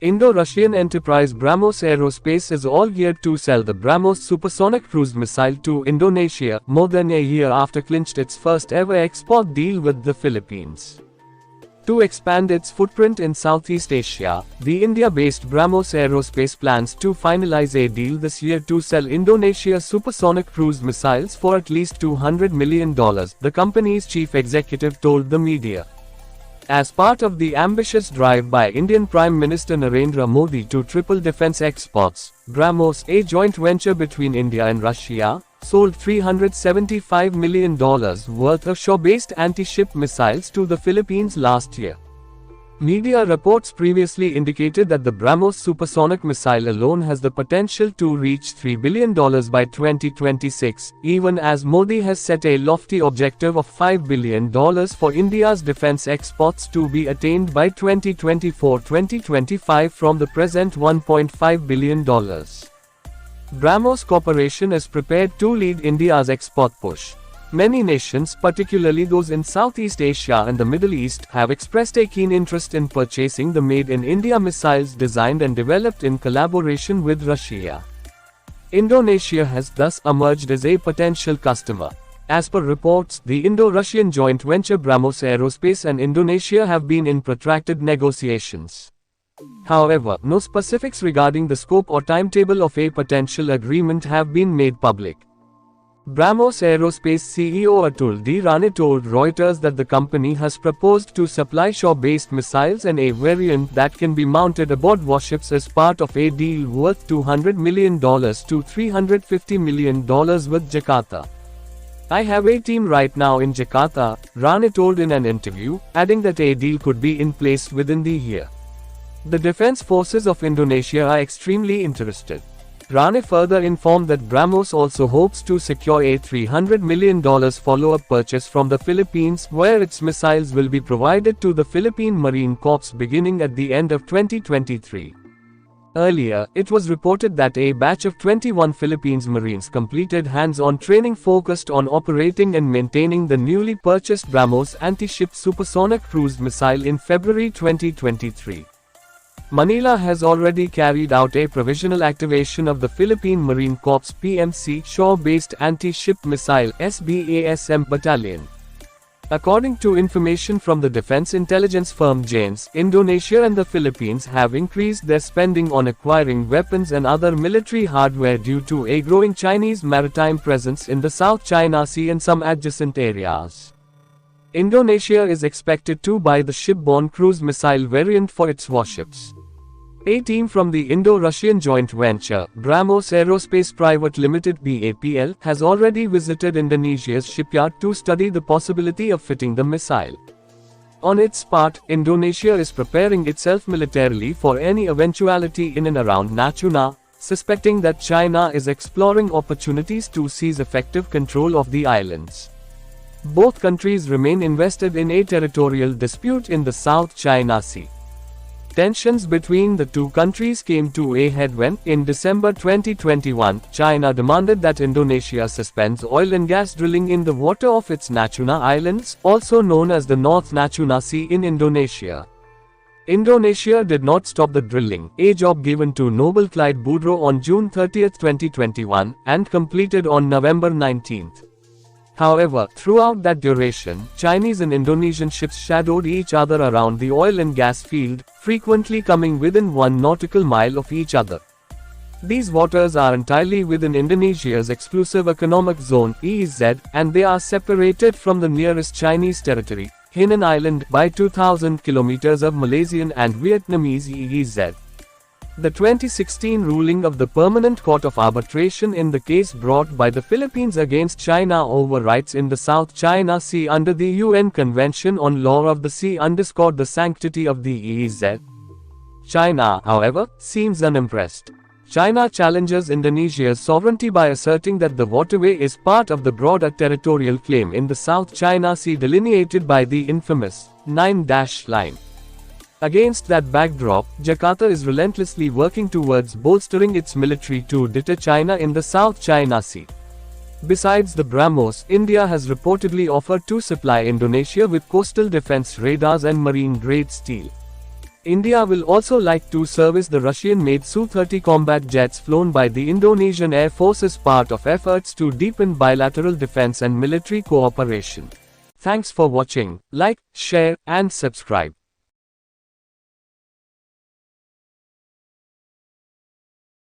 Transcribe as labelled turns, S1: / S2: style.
S1: Indo-Russian enterprise Brahmos Aerospace is all geared to sell the Brahmos supersonic cruise missile to Indonesia, more than a year after clinched its first ever export deal with the Philippines. To expand its footprint in Southeast Asia, the India-based Brahmos Aerospace plans to finalize a deal this year to sell Indonesia supersonic cruise missiles for at least $200 million, the company's chief executive told the media. As part of the ambitious drive by Indian Prime Minister Narendra Modi to triple defense exports, Brahmos, a joint venture between India and Russia, sold $375 million worth of shore-based anti-ship missiles to the Philippines last year. Media reports previously indicated that the Brahmos supersonic missile alone has the potential to reach $3 billion by 2026, even as Modi has set a lofty objective of $5 billion for India's defense exports to be attained by 2024-2025 from the present $1.5 billion. Brahmos Corporation is prepared to lead India's export push. Many nations, particularly those in Southeast Asia and the Middle East, have expressed a keen interest in purchasing the made-in-India missiles designed and developed in collaboration with Russia. Indonesia has thus emerged as a potential customer. As per reports, the Indo-Russian joint venture Brahmos Aerospace and Indonesia have been in protracted negotiations. However, no specifics regarding the scope or timetable of a potential agreement have been made public. Brahmos Aerospace CEO Atul D. Rane told Reuters that the company has proposed to supply shore-based missiles and a variant that can be mounted aboard warships as part of a deal worth $200 million to $350 million with Jakarta. "I have a team right now in Jakarta," Rane told in an interview, adding that a deal could be in place within the year. "The defense forces of Indonesia are extremely interested." Rane further informed that Brahmos also hopes to secure a $300 million follow-up purchase from the Philippines, where its missiles will be provided to the Philippine Marine Corps beginning at the end of 2023. Earlier, it was reported that a batch of 21 Philippines Marines completed hands-on training focused on operating and maintaining the newly purchased Brahmos anti-ship supersonic cruise missile in February 2023. Manila has already carried out a provisional activation of the Philippine Marine Corps PMC shore-based anti-ship missile SBASM battalion. According to information from the defense intelligence firm JANS, Indonesia and the Philippines have increased their spending on acquiring weapons and other military hardware due to a growing Chinese maritime presence in the South China Sea and some adjacent areas. Indonesia is expected to buy the ship-borne cruise missile variant for its warships. A team from the Indo-Russian joint venture, Brahmos Aerospace Private Limited (BAPL), has already visited Indonesia's shipyard to study the possibility of fitting the missile. On its part, Indonesia is preparing itself militarily for any eventuality in and around Natuna, suspecting that China is exploring opportunities to seize effective control of the islands. Both countries remain invested in a territorial dispute in the South China Sea. Tensions between the two countries came to a head when, in December 2021, China demanded that Indonesia suspends oil and gas drilling in the water of its Natuna Islands, also known as the North Natuna Sea in Indonesia. Indonesia did not stop the drilling, a job given to Nobel Clyde Boudreaux on June 30, 2021, and completed on November 19. However, throughout that duration, Chinese and Indonesian ships shadowed each other around the oil and gas field, frequently coming within 1 nautical mile of each other. These waters are entirely within Indonesia's exclusive economic zone (EEZ), and they are separated from the nearest Chinese territory, Hainan Island, by 2,000 kilometers of Malaysian and Vietnamese EEZ. The 2016 ruling of the Permanent Court of Arbitration in the case brought by the Philippines against China over rights in the South China Sea under the UN Convention on Law of the Sea underscored the sanctity of the EEZ. China, however, seems unimpressed. China challenges Indonesia's sovereignty by asserting that the waterway is part of the broader territorial claim in the South China Sea delineated by the infamous 9-dash line. Against that backdrop, Jakarta is relentlessly working towards bolstering its military to deter China in the South China Sea. Besides the Brahmos, India has reportedly offered to supply Indonesia with coastal defense radars and marine-grade steel. India will also like to service the Russian-made Su-30 combat jets flown by the Indonesian Air Force as part of efforts to deepen bilateral defense and military cooperation. Thanks for watching. Like, share, and subscribe.